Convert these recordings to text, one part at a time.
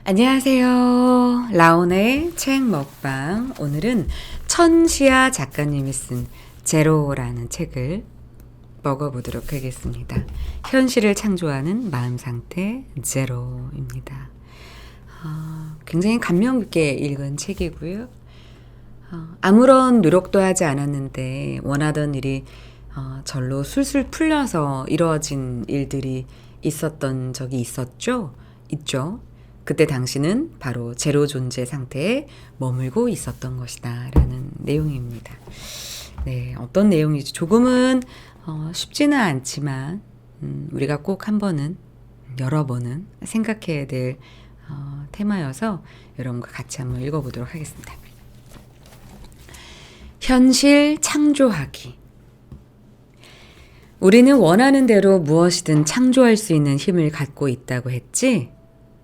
안녕하세요. 라온의 책 먹방. 오늘은 천시아 작가님이 쓴 제로라는 책을 먹어보도록 하겠습니다. 현실을 창조하는 마음 상태 제로입니다. 굉장히 감명 깊게 읽은 책이고요. 아무런 노력도 하지 않았는데 원하던 일이 절로 술술 풀려서 이루어진 일들이 있었던 적이 있죠. 그때 당신은 바로 제로 존재 상태에 머물고 있었던 것이다 라는 내용입니다. 네, 어떤 내용이지? 조금은 쉽지는 않지만 우리가 꼭 한 번은, 여러 번은 생각해야 될 테마여서 여러분과 같이 한번 읽어보도록 하겠습니다. 현실 창조하기. 우리는 원하는 대로 무엇이든 창조할 수 있는 힘을 갖고 있다고 했지?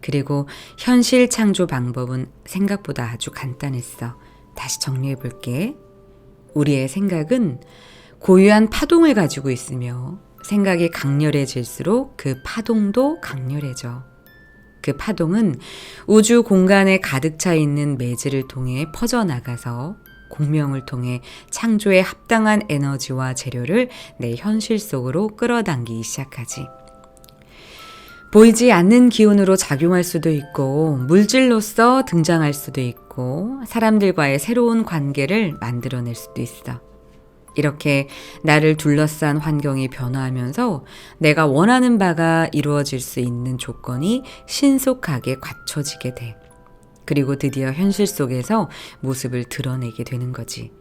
그리고 현실 창조 방법은 생각보다 아주 간단했어. 다시 정리해 볼게. 우리의 생각은 고유한 파동을 가지고 있으며 생각이 강렬해질수록 그 파동도 강렬해져. 그 파동은 우주 공간에 가득 차 있는 매질을 통해 퍼져나가서 공명을 통해 창조에 합당한 에너지와 재료를 내 현실 속으로 끌어당기기 시작하지. 보이지 않는 기운으로 작용할 수도 있고 물질로서 등장할 수도 있고 사람들과의 새로운 관계를 만들어낼 수도 있어. 이렇게 나를 둘러싼 환경이 변화하면서 내가 원하는 바가 이루어질 수 있는 조건이 신속하게 갖춰지게 돼. 그리고 드디어 현실 속에서 모습을 드러내게 되는 거지.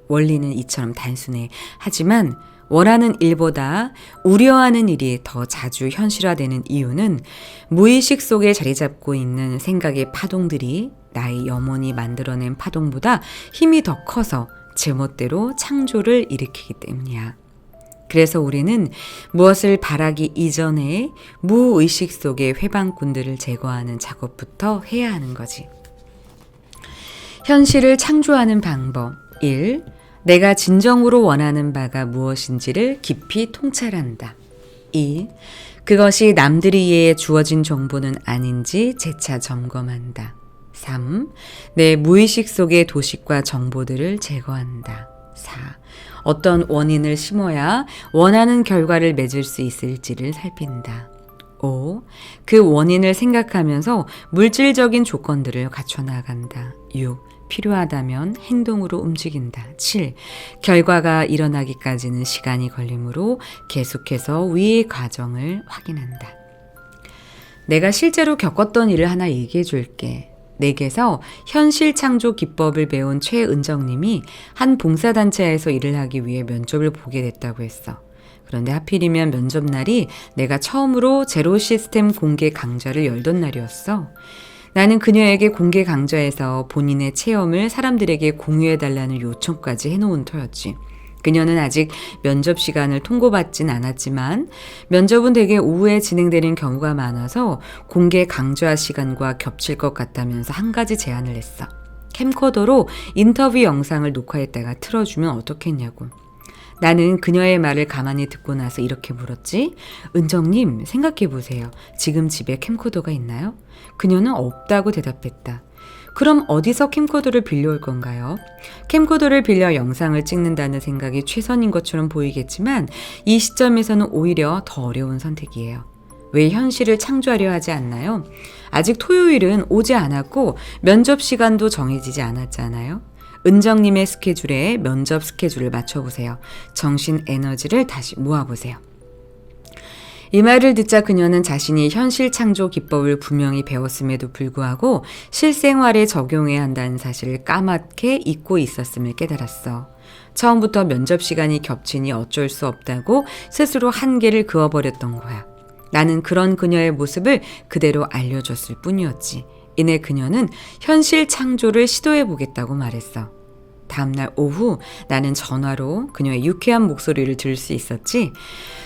원리는 이처럼 단순해. 하지만 원하는 일보다 우려하는 일이 더 자주 현실화되는 이유는 무의식 속에 자리 잡고 있는 생각의 파동들이 나의 염원이 만들어낸 파동보다 힘이 더 커서 제멋대로 창조를 일으키기 때문이야. 그래서 우리는 무엇을 바라기 이전에 무의식 속의 회방꾼들을 제거하는 작업부터 해야 하는 거지. 현실을 창조하는 방법 1. 내가 진정으로 원하는 바가 무엇인지를 깊이 통찰한다. 2. 그것이 남들에 의해 주어진 정보는 아닌지 재차 점검한다. 3. 내 무의식 속의 도식과 정보들을 제거한다. 4. 어떤 원인을 심어야 원하는 결과를 맺을 수 있을지를 살핀다. 5. 그 원인을 생각하면서 물질적인 조건들을 갖춰 나간다. 6. 필요하다면 행동으로 움직인다. 7. 결과가 일어나기까지는 시간이 걸리므로 계속해서 위의 과정을 확인한다. 내가 실제로 겪었던 일을 하나 얘기해 줄게. 내게서 현실 창조 기법을 배운 최은정님이 한 봉사단체에서 일을 하기 위해 면접을 보게 됐다고 했어. 그런데 하필이면 면접 날이 내가 처음으로 제로 시스템 공개 강좌를 열던 날이었어. 나는 그녀에게 공개 강좌에서 본인의 체험을 사람들에게 공유해달라는 요청까지 해놓은 터였지. 그녀는 아직 면접 시간을 통보받진 않았지만 면접은 되게 오후에 진행되는 경우가 많아서 공개 강좌 시간과 겹칠 것 같다면서 한 가지 제안을 했어. 캠코더로 인터뷰 영상을 녹화했다가 틀어주면 어떻겠냐고. 나는 그녀의 말을 가만히 듣고 나서 이렇게 물었지. 은정님, 생각해보세요. 지금 집에 캠코더가 있나요? 그녀는 없다고 대답했다. 그럼 어디서 캠코더를 빌려올 건가요? 캠코더를 빌려 영상을 찍는다는 생각이 최선인 것처럼 보이겠지만 이 시점에서는 오히려 더 어려운 선택이에요. 왜 현실을 창조하려 하지 않나요? 아직 토요일은 오지 않았고 면접 시간도 정해지지 않았잖아요. 은정님의 스케줄에 면접 스케줄을 맞춰보세요. 정신 에너지를 다시 모아보세요. 이 말을 듣자 그녀는 자신이 현실 창조 기법을 분명히 배웠음에도 불구하고 실생활에 적용해야 한다는 사실을 까맣게 잊고 있었음을 깨달았어. 처음부터 면접 시간이 겹치니 어쩔 수 없다고 스스로 한계를 그어버렸던 거야. 나는 그런 그녀의 모습을 그대로 알려줬을 뿐이었지. 이내 그녀는 현실 창조를 시도해보겠다고 말했어. 다음날 오후 나는 전화로 그녀의 유쾌한 목소리를 들을 수 있었지.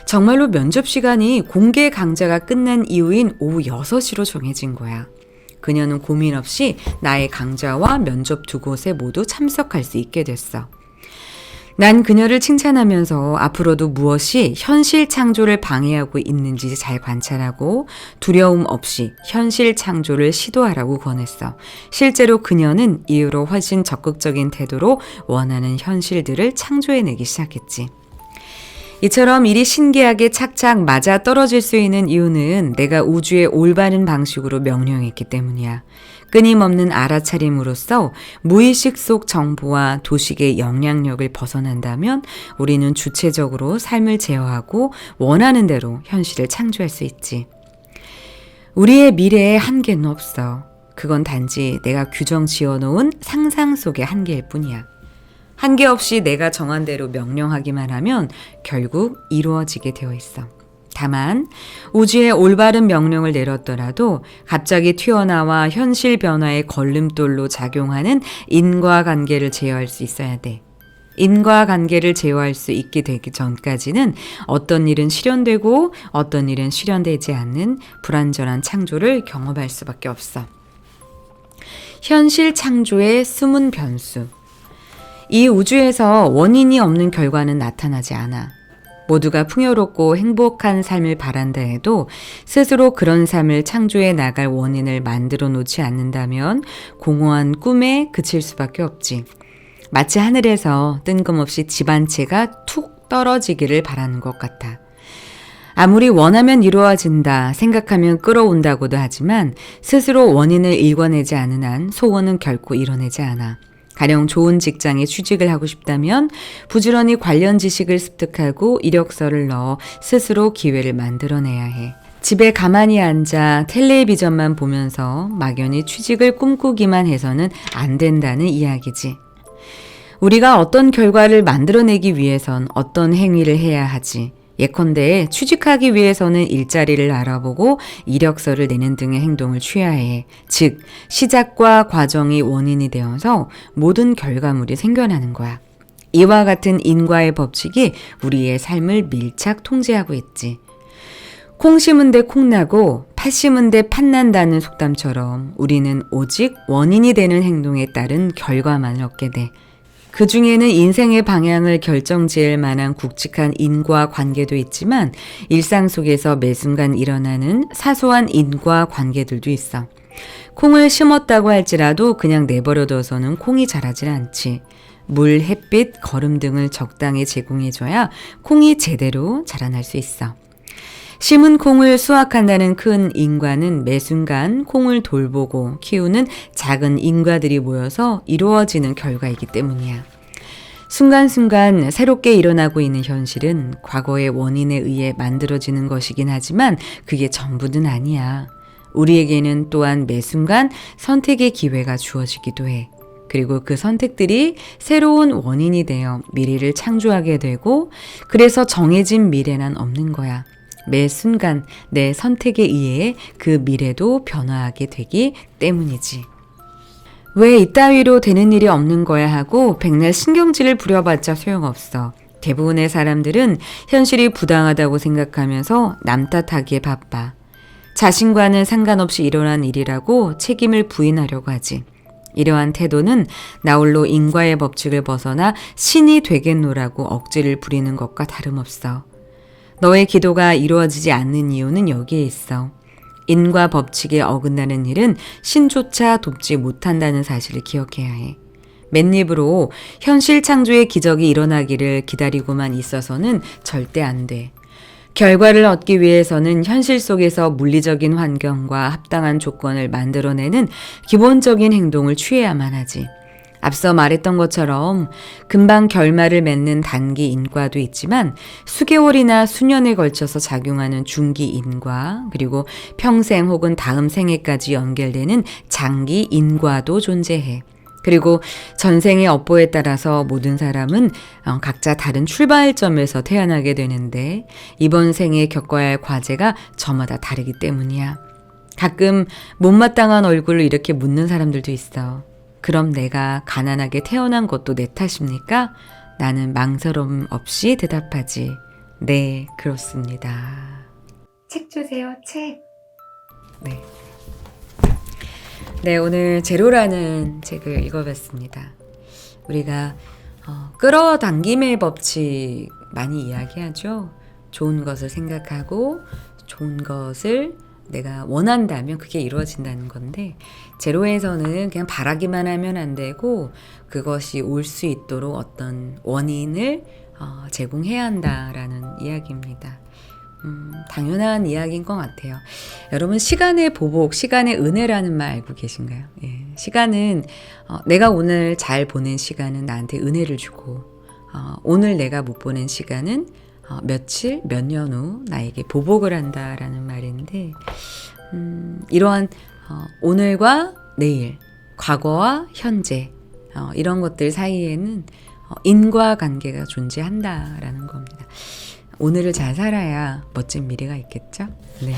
정말로 면접 시간이 공개 강좌가 끝난 이후인 오후 6시로 정해진 거야. 그녀는 고민 없이 나의 강좌와 면접 두 곳에 모두 참석할 수 있게 됐어. 난 그녀를 칭찬하면서 앞으로도 무엇이 현실 창조를 방해하고 있는지 잘 관찰하고 두려움 없이 현실 창조를 시도하라고 권했어. 실제로 그녀는 이후로 훨씬 적극적인 태도로 원하는 현실들을 창조해내기 시작했지. 이처럼 일이 신기하게 착착 맞아 떨어질 수 있는 이유는 내가 우주의 올바른 방식으로 명령했기 때문이야. 끊임없는 알아차림으로써 무의식 속 정보와 도식의 영향력을 벗어난다면 우리는 주체적으로 삶을 제어하고 원하는 대로 현실을 창조할 수 있지. 우리의 미래에 한계는 없어. 그건 단지 내가 규정 지어놓은 상상 속의 한계일 뿐이야. 한계 없이 내가 정한 대로 명령하기만 하면 결국 이루어지게 되어 있어. 다만 우주의 올바른 명령을 내렸더라도 갑자기 튀어나와 현실 변화의 걸림돌로 작용하는 인과관계를 제어할 수 있어야 돼. 인과관계를 제어할 수 있게 되기 전까지는 어떤 일은 실현되고 어떤 일은 실현되지 않는 불완전한 창조를 경험할 수밖에 없어. 현실 창조의 숨은 변수. 이 우주에서 원인이 없는 결과는 나타나지 않아. 모두가 풍요롭고 행복한 삶을 바란다 해도 스스로 그런 삶을 창조해 나갈 원인을 만들어 놓지 않는다면 공허한 꿈에 그칠 수밖에 없지. 마치 하늘에서 뜬금없이 집 한 채가 툭 떨어지기를 바라는 것 같아. 아무리 원하면 이루어진다, 생각하면 끌어온다고도 하지만 스스로 원인을 읽어내지 않은 한 소원은 결코 이뤄내지 않아. 가령 좋은 직장에 취직을 하고 싶다면 부지런히 관련 지식을 습득하고 이력서를 넣어 스스로 기회를 만들어내야 해. 집에 가만히 앉아 텔레비전만 보면서 막연히 취직을 꿈꾸기만 해서는 안 된다는 이야기지. 우리가 어떤 결과를 만들어내기 위해선 어떤 행위를 해야 하지. 예컨대 취직하기 위해서는 일자리를 알아보고 이력서를 내는 등의 행동을 취해야 해. 즉, 시작과 과정이 원인이 되어서 모든 결과물이 생겨나는 거야. 이와 같은 인과의 법칙이 우리의 삶을 밀착 통제하고 있지. 콩 심은 데 콩 나고 팥 심은 데 팥 난다는 속담처럼 우리는 오직 원인이 되는 행동에 따른 결과만 얻게 돼. 그 중에는 인생의 방향을 결정지을 만한 굵직한 인과 관계도 있지만 일상 속에서 매 순간 일어나는 사소한 인과 관계들도 있어. 콩을 심었다고 할지라도 그냥 내버려둬서는 콩이 자라질 않지. 물, 햇빛, 거름 등을 적당히 제공해줘야 콩이 제대로 자라날 수 있어. 심은 콩을 수확한다는 큰 인과는 매 순간 콩을 돌보고 키우는 작은 인과들이 모여서 이루어지는 결과이기 때문이야. 순간순간 새롭게 일어나고 있는 현실은 과거의 원인에 의해 만들어지는 것이긴 하지만 그게 전부는 아니야. 우리에게는 또한 매 순간 선택의 기회가 주어지기도 해. 그리고 그 선택들이 새로운 원인이 되어 미래를 창조하게 되고 그래서 정해진 미래는 없는 거야. 매 순간 내 선택에 의해 그 미래도 변화하게 되기 때문이지. 왜 이따위로 되는 일이 없는 거야 하고 백날 신경질을 부려봤자 소용없어. 대부분의 사람들은 현실이 부당하다고 생각하면서 남 탓하기에 바빠. 자신과는 상관없이 일어난 일이라고 책임을 부인하려고 하지. 이러한 태도는 나홀로 인과의 법칙을 벗어나 신이 되겠노라고 억지를 부리는 것과 다름없어. 너의 기도가 이루어지지 않는 이유는 여기에 있어. 인과 법칙에 어긋나는 일은 신조차 돕지 못한다는 사실을 기억해야 해. 맨입으로 현실 창조의 기적이 일어나기를 기다리고만 있어서는 절대 안 돼. 결과를 얻기 위해서는 현실 속에서 물리적인 환경과 합당한 조건을 만들어내는 기본적인 행동을 취해야만 하지. 앞서 말했던 것처럼 금방 결말을 맺는 단기 인과도 있지만 수개월이나 수년에 걸쳐서 작용하는 중기 인과 그리고 평생 혹은 다음 생애까지 연결되는 장기 인과도 존재해. 그리고 전생의 업보에 따라서 모든 사람은 각자 다른 출발점에서 태어나게 되는데 이번 생에 겪어야 할 과제가 저마다 다르기 때문이야. 가끔 못마땅한 얼굴로 이렇게 묻는 사람들도 있어. 그럼 내가 가난하게 태어난 것도 내 탓입니까? 나는 망설임 없이 대답하지. 네, 그렇습니다. 책 주세요, 책. 네. 네, 오늘 제로라는 책을 읽어봤습니다. 우리가 끌어당김의 법칙 많이 이야기하죠. 좋은 것을 생각하고 좋은 것을 내가 원한다면 그게 이루어진다는 건데, 제로에서는 그냥 바라기만 하면 안 되고 그것이 올 수 있도록 어떤 원인을 제공해야 한다라는 이야기입니다. 당연한 이야기인 것 같아요. 여러분, 시간의 보복, 시간의 은혜라는 말 알고 계신가요? 예, 시간은 내가 오늘 잘 보낸 시간은 나한테 은혜를 주고, 오늘 내가 못 보낸 시간은 며칠, 몇 년 후 나에게 보복을 한다라는 말인데, 이러한 오늘과 내일, 과거와 현재, 이런 것들 사이에는 인과관계가 존재한다라는 겁니다. 오늘을 잘 살아야 멋진 미래가 있겠죠? 네,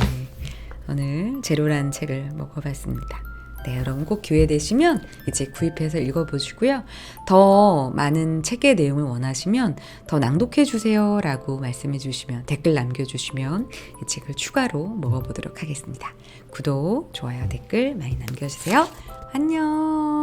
오늘 제로라는 책을 먹어봤습니다. 네, 여러분 꼭 기회 되시면 이제 구입해서 읽어보시고요. 더 많은 책의 내용을 원하시면 더 낭독해 주세요 라고 말씀해 주시면, 댓글 남겨주시면 이 책을 추가로 먹어보도록 하겠습니다. 구독, 좋아요, 댓글 많이 남겨주세요. 안녕.